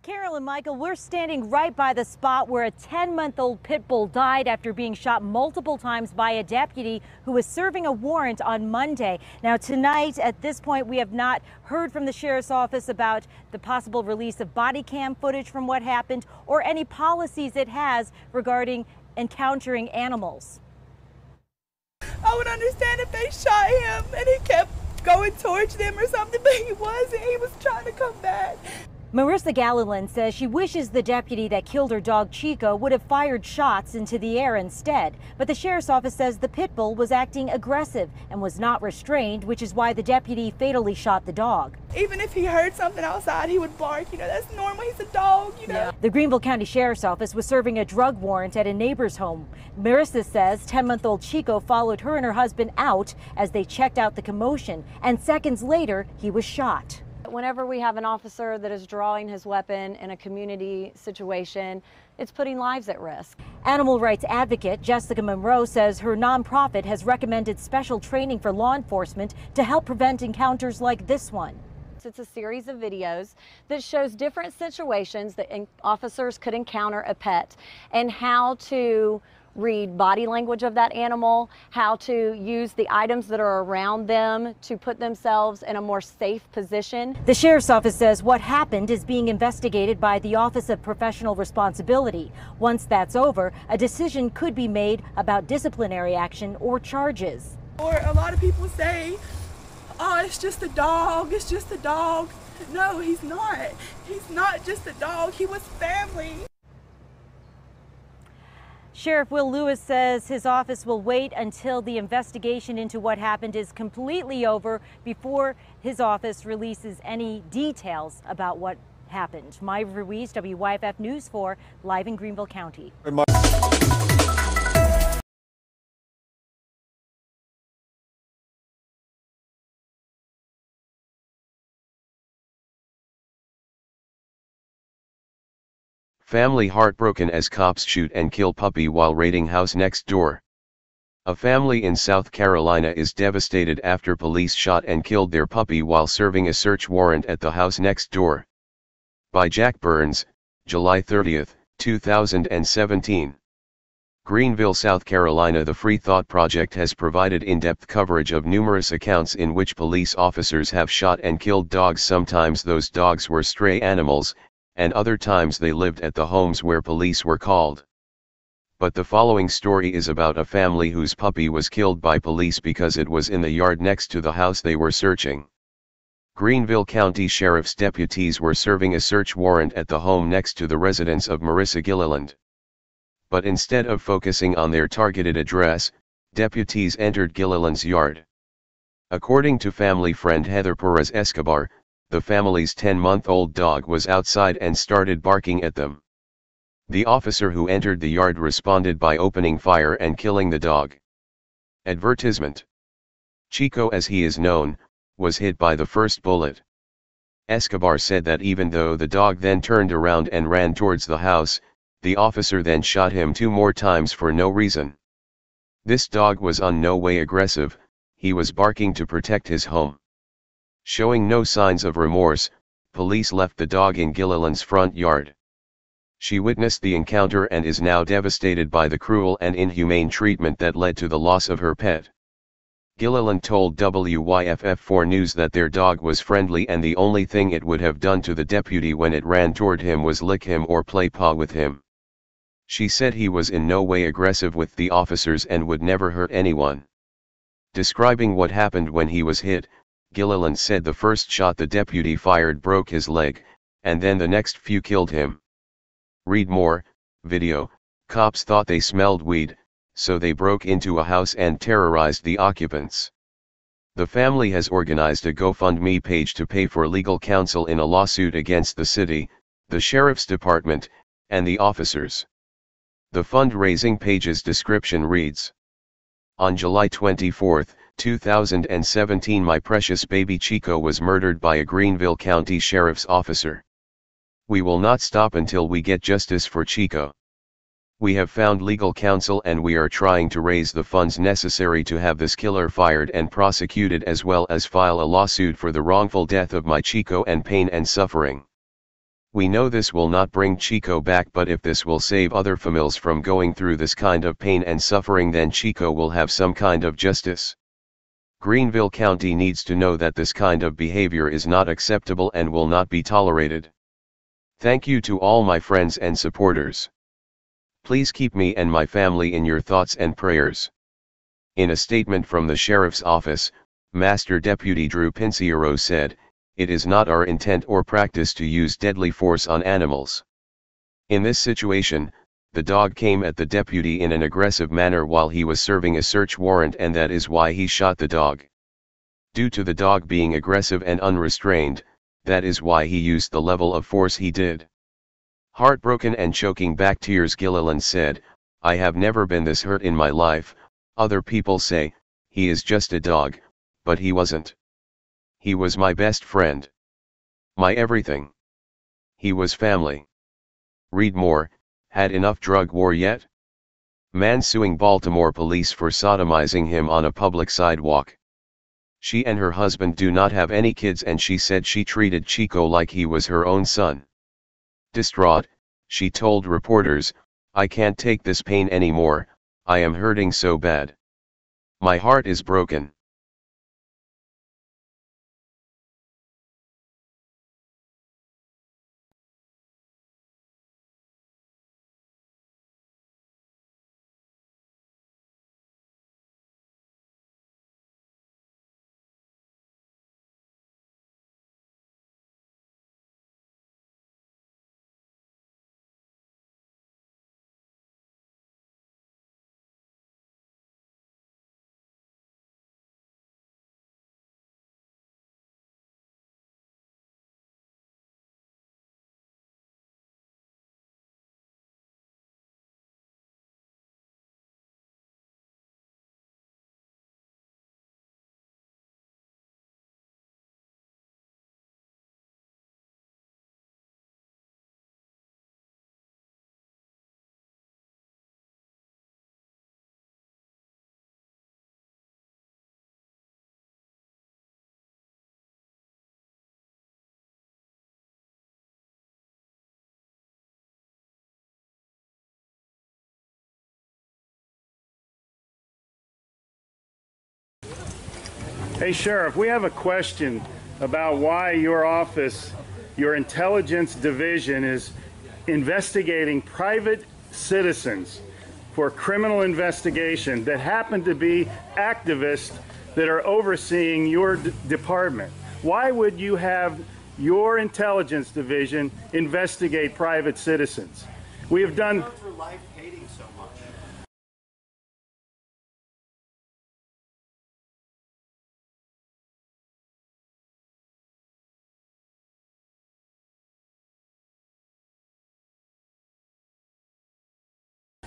Carol and Michael, we're standing right by the spot where a 10-month-old pit bull died after being shot multiple times by a deputy who was serving a warrant on Monday. Now, tonight, at this point, we have not heard from the sheriff's office about the possible release of body cam footage from what happened or any policies it has regarding encountering animals. I would understand if they shot him and he kept going towards them or something, but he wasn't. He was trying to come back. Marissa Galliland says she wishes the deputy that killed her dog Chico would have fired shots into the air instead. But the sheriff's office says the pit bull was acting aggressive and was not restrained, which is why the deputy fatally shot the dog. Even if he heard something outside, he would bark. You know, that's normal. He's a dog, you know. Yeah. The Greenville County Sheriff's Office was serving a drug warrant at a neighbor's home. Marissa says 10-month-old Chico followed her and her husband out as they checked out the commotion, and seconds later, he was shot. Whenever we have an officer that is drawing his weapon in a community situation, it's putting lives at risk. Animal rights advocate Jessica Monroe says her nonprofit has recommended special training for law enforcement to help prevent encounters like this one. It's a series of videos that shows different situations that officers could encounter a pet and how to read body language of that animal, how to use the items that are around them to put themselves in a more safe position. The sheriff's office says what happened is being investigated by the Office of Professional Responsibility. Once that's over, a decision could be made about disciplinary action or charges. Or a lot of people say, oh, it's just a dog, it's just a dog. No, he's not. He's not just a dog, he was family. Sheriff Will Lewis says his office will wait until the investigation into what happened is completely over before his office releases any details about what happened. Myra Ruiz, WYFF News 4, live in Greenville County. Family heartbroken as cops shoot and kill puppy while raiding house next door. A family in South Carolina is devastated after police shot and killed their puppy while serving a search warrant at the house next door. By Jack Burns, July 30, 2017. Greenville, South Carolina. The Free Thought Project has provided in-depth coverage of numerous accounts in which police officers have shot and killed dogs. Sometimes those dogs were stray animals, and other times they lived at the homes where police were called. But the following story is about a family whose puppy was killed by police because it was in the yard next to the house they were searching. Greenville County Sheriff's deputies were serving a search warrant at the home next to the residence of Marissa Gilliland. But instead of focusing on their targeted address, deputies entered Gilliland's yard. According to family friend Heather Perez Escobar, the family's 10-month-old dog was outside and started barking at them. The officer who entered the yard responded by opening fire and killing the dog. Advertisement. Chico, as he is known, was hit by the first bullet. Escobar said that even though the dog then turned around and ran towards the house, the officer then shot him 2 more times for no reason. This dog was in no way aggressive, he was barking to protect his home. Showing no signs of remorse, police left the dog in Gilliland's front yard. She witnessed the encounter and is now devastated by the cruel and inhumane treatment that led to the loss of her pet. Gilliland told WYFF4 News that their dog was friendly and the only thing it would have done to the deputy when it ran toward him was lick him or play paw with him. She said he was in no way aggressive with the officers and would never hurt anyone. Describing what happened when he was hit, Gilliland said the first shot the deputy fired broke his leg, and then the next few killed him. Read more. Video. Cops thought they smelled weed, so they broke into a house and terrorized the occupants. The family has organized a GoFundMe page to pay for legal counsel in a lawsuit against the city, the sheriff's department, and the officers. The fundraising page's description reads: On July 24, 2017, my precious baby Chico was murdered by a Greenville County Sheriff's officer. We will not stop until we get justice for Chico. We have found legal counsel and we are trying to raise the funds necessary to have this killer fired and prosecuted, as well as file a lawsuit for the wrongful death of my Chico and pain and suffering. We know this will not bring Chico back, but if this will save other families from going through this kind of pain and suffering, then Chico will have some kind of justice. Greenville County needs to know that this kind of behavior is not acceptable and will not be tolerated. Thank you to all my friends and supporters. Please keep me and my family in your thoughts and prayers. In a statement from the Sheriff's Office, Master Deputy Drew Pinciero said, "It is not our intent or practice to use deadly force on animals. In this situation, the dog came at the deputy in an aggressive manner while he was serving a search warrant, and that is why he shot the dog. Due to the dog being aggressive and unrestrained, that is why he used the level of force he did." Heartbroken and choking back tears, Gilliland said, "I have never been this hurt in my life. Other people say, he is just a dog, but he wasn't. He was my best friend. My everything. He was family." Read more. Had enough drug war yet? Man suing Baltimore police for sodomizing him on a public sidewalk. She and her husband do not have any kids, and she said she treated Chico like he was her own son. Distraught, she told reporters, "I can't take this pain anymore, I am hurting so bad. My heart is broken." Hey, Sheriff, we have a question about why your office, your intelligence division, is investigating private citizens for criminal investigation that happen to be activists that are overseeing your department. Why would you have your intelligence division investigate private citizens? We have done...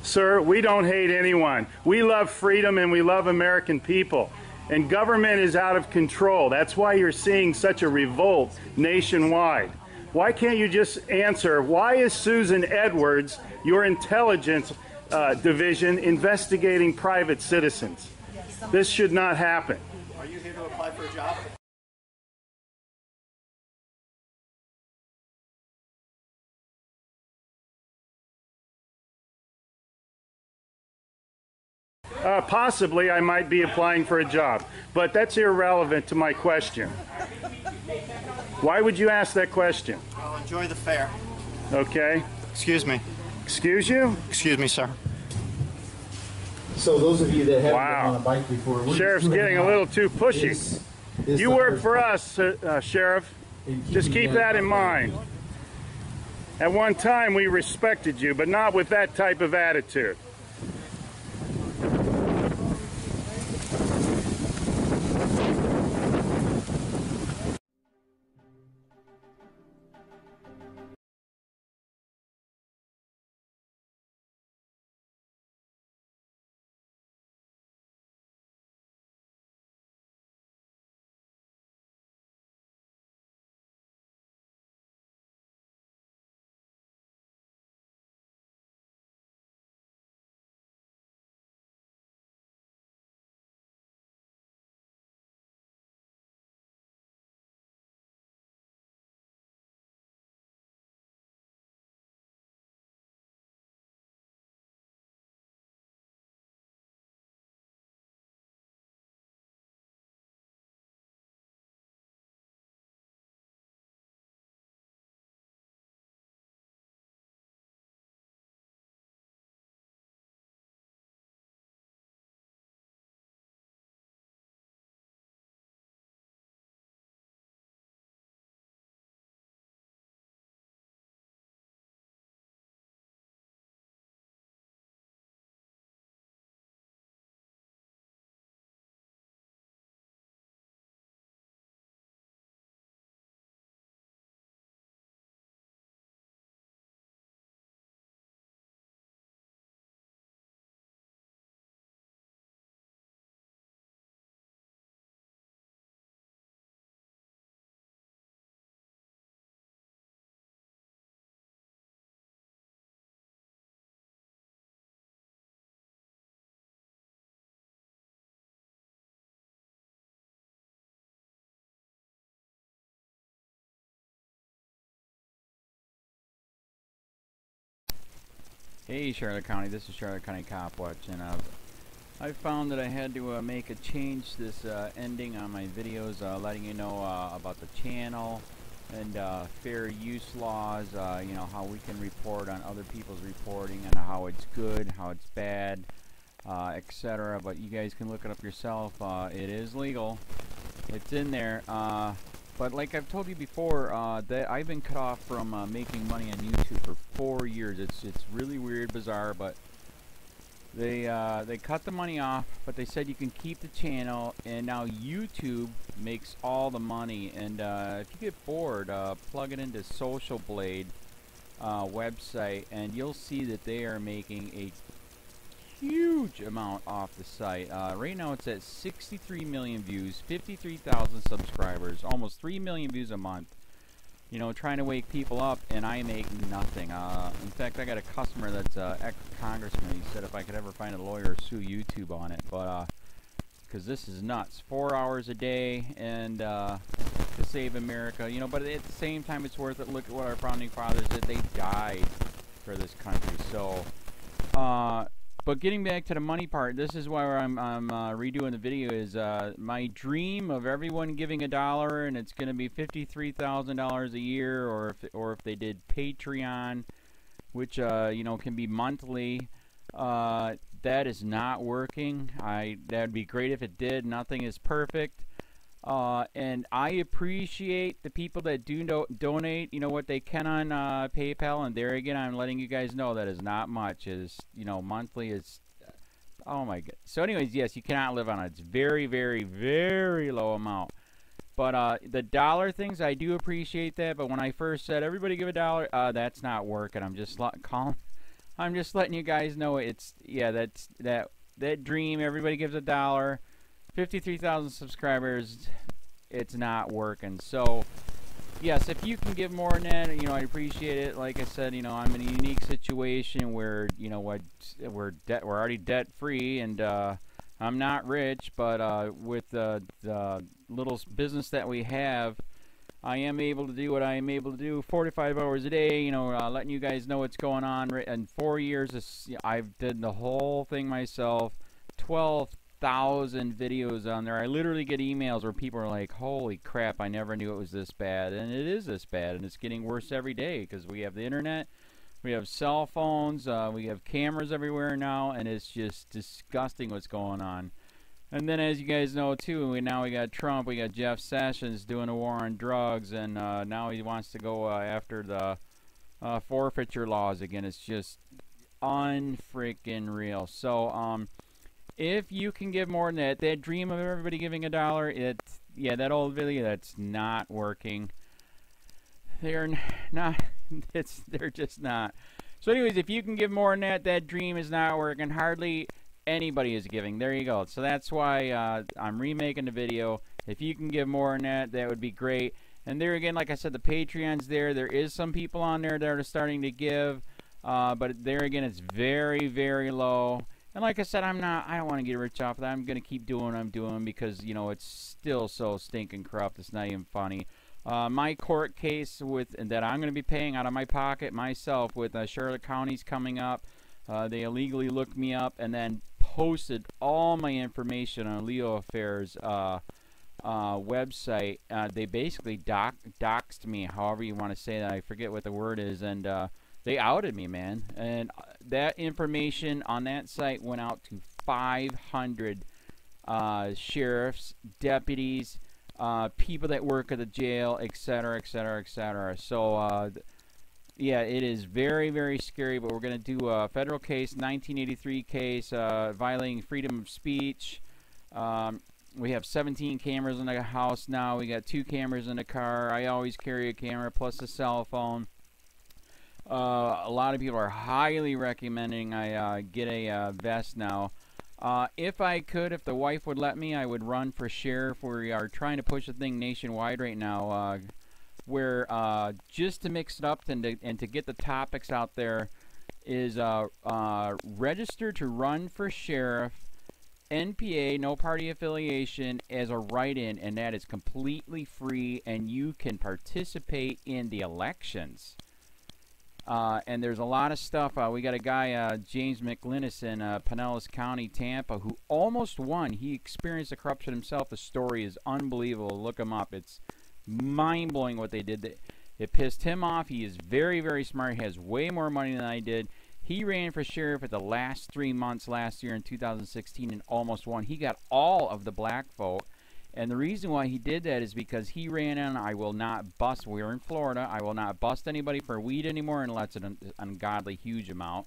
Sir, we don't hate anyone. We love freedom and we love American people. And government is out of control. That's why you're seeing such a revolt nationwide. Why can't you just answer, why is Susan Edwards, your intelligence division, investigating private citizens? This should not happen. Are you here to apply for a job? Possibly I might be applying for a job, but that's irrelevant to my question. Why would you ask that question? Well, enjoy the fair. Okay. Excuse me. Excuse you? Excuse me, sir. So those of you that haven't Wow. been on a bike before, Sheriff's getting a little too pushy. You work for us, Sheriff. Just keep that in mind. At one time we respected you, but not with that type of attitude. Hey Charlotte County, this is Charlotte County COPWATCH, and I found that I had to make a change this ending on my videos, letting you know about the channel and fair use laws, you know, how we can report on other people's reporting and how it's good, how it's bad, etc. But you guys can look it up yourself. It is legal. It's in there. But like I've told you before, that I've been cut off from making money on YouTube for 4 years. It's really weird, bizarre, but they cut the money off, but they said you can keep the channel, and now YouTube makes all the money. And if you get bored, plug it into Social Blade website, and you'll see that they are making a huge amount off the site. Right now it's at 63 million views, 53,000 subscribers, almost 3 million views a month. You know, trying to wake people up, and I make nothing. In fact, I got a customer that's ex-congressman. He said if I could ever find a lawyer, sue YouTube on it. But because this is nuts, 4 hours a day, and to save America. You know, but at the same time, it's worth it. Look at what our founding fathers did. They died for this country. So, but getting back to the money part, this is why I'm redoing the video. Is my dream of everyone giving $1, and it's going to be $53,000 a year, or if they did Patreon, which you know, can be monthly. That is not working. That'd be great if it did. Nothing is perfect. And I appreciate the people that do donate, you know, what they can on PayPal. And there again, I'm letting you guys know that is not much. Is, you know, monthly is, oh my god. So anyways, yes, you cannot live on it. It's very, very, very low amount. But the dollar things, I do appreciate that. But when I first said everybody give $1, that's not working. I'm just letting you guys know it's, yeah, that dream. Everybody gives $1. 53,000 subscribers, it's not working. So yes, if you can give more than that, you know, I appreciate it. Like I said, you know, I'm in a unique situation where, you know, what, we're already debt free, and I'm not rich, but with the little business that we have, I am able to do what I am able to do 45 hours a day, you know, letting you guys know what's going on. In 4 years, I've did the whole thing myself. 12,000 videos on there. I literally get emails where people are like, holy crap, I never knew it was this bad. And it is this bad, and it's getting worse every day because we have the internet, we have cell phones, we have cameras everywhere now, and it's just disgusting what's going on. And then, as you guys know too, now we got Trump, we got Jeff Sessions doing a war on drugs, and now he wants to go after the forfeiture laws again. It's just unfreaking real. So if you can give more than that dream of everybody giving $1, yeah, that old video, that's not working. They're not, they're just not. So anyways, if you can give more than that dream is not working. Hardly anybody is giving. There you go. So that's why I'm remaking the video. If you can give more than that, that would be great. And there again, like I said, the Patreon's there. There is some people on there that are starting to give, but there again, it's very, very low. And like I said, I don't want to get rich off of that. I'm going to keep doing what I'm doing because, you know, it's still so stinking corrupt. It's not even funny. My court case that I'm going to be paying out of my pocket myself with Charlotte County's coming up. They illegally looked me up and then posted all my information on LEOAFFAIRS website. They basically doxed me, however you want to say that. I forget what the word is, and they outed me, man. And that information on that site went out to 500 sheriffs, deputies, people that work at the jail, etc., etc., etc. So yeah, it is very, very scary, but we're going to do a federal case, 1983 case, violating freedom of speech. We have 17 cameras in the house now. We got 2 cameras in the car. I always carry a camera plus a cell phone. A lot of people are highly recommending I get a vest now. If I could, if the wife would let me, I would run for sheriff. We are trying to push the thing nationwide right now. Where just to mix it up and to get the topics out there is register to run for sheriff, NPA, no party affiliation, as a write-in, and that is completely free, and you can participate in the elections. And there's a lot of stuff. We got a guy, James McLinnis in Pinellas County, Tampa, who almost won. He experienced the corruption himself. The story is unbelievable. Look him up. It's mind-blowing what they did. It pissed him off. He is very, very smart. He has way more money than I did. He ran for sheriff at the last 3 months last year in 2016 and almost won. He got all of the black vote. And the reason why he did that is because he ran on, I will not bust, we're in Florida, I will not bust anybody for weed anymore unless it's an ungodly huge amount,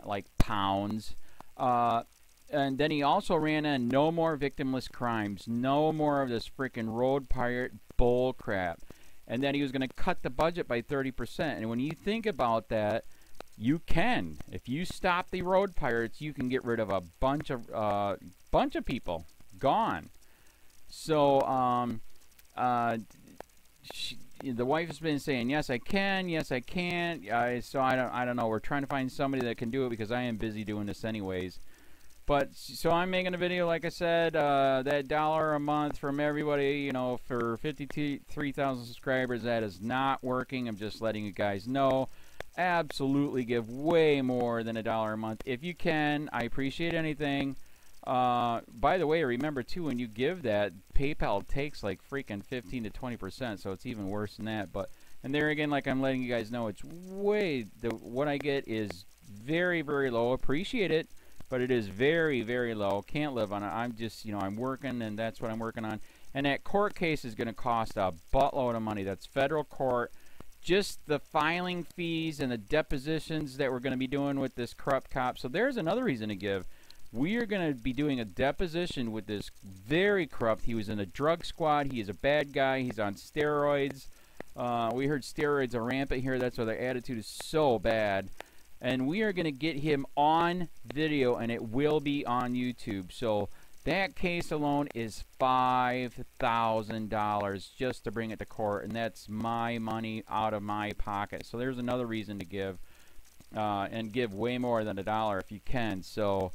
like pounds. And then he also ran on no more victimless crimes, no more of this freaking road pirate bull crap. And then he was going to cut the budget by 30%. And when you think about that, you can. If you stop the road pirates, you can get rid of a bunch of people. Gone. So, the wife has been saying, yes, I can, yes, I can't. So I don't know. We're trying to find somebody that can do it because I am busy doing this anyways. But, so I'm making a video, like I said, that $1 a month from everybody, you know, for 53,000 subscribers, that is not working. I'm just letting you guys know. Absolutely give way more than $1 a month. If you can, I appreciate anything. By the way, remember too, when you give that, PayPal takes like freaking 15 to 20%, so it's even worse than that. But, and there again, like I'm letting you guys know, it's way, what I get is very, very low. Appreciate it, but it is very, very low. Can't live on it. I'm just, you know, I'm working, and that's what I'm working on. And that court case is going to cost a buttload of money. That's federal court. Just the filing fees and the depositions that we're going to be doing with this corrupt cop. So there's another reason to give. We are going to be doing a deposition with this very corrupt. He was in a drug squad. He is a bad guy. He's on steroids. We heard steroids are rampant here. That's why their attitude is so bad. And we are going to get him on video, and it will be on YouTube. So that case alone is $5,000 just to bring it to court, and that's my money out of my pocket. So there's another reason to give, and give way more than $1 if you can. So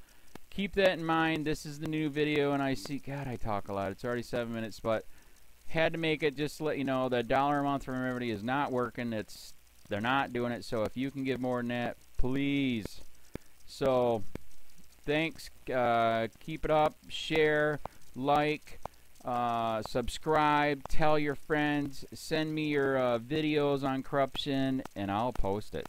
keep that in mind. This is the new video, and I see, God, I talk a lot. It's already 7 minutes, but had to make it just to let you know that $1 a month from everybody is not working. They're not doing it. So if you can give more than that, please. So thanks. Keep it up. Share, like, subscribe, tell your friends, send me your videos on corruption, and I'll post it.